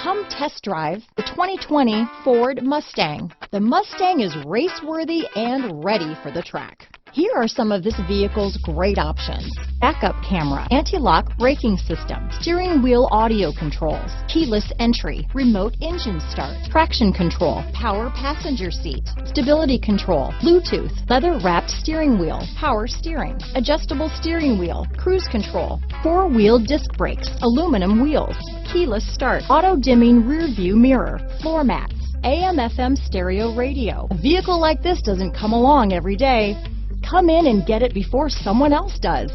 Come test drive the 2020 Ford Mustang. The Mustang is race-worthy and ready for the track. Here are some of this vehicle's great options: backup camera, anti-lock braking system, steering wheel audio controls, keyless entry, remote engine start, traction control, power passenger seat, stability control, Bluetooth, leather-wrapped steering wheel, power steering, adjustable steering wheel, cruise control, four-wheel disc brakes, aluminum wheels, keyless start, auto-dimming rear-view mirror, floor mats, AM/FM stereo radio. A vehicle like this doesn't come along every day. Come in and get it before someone else does.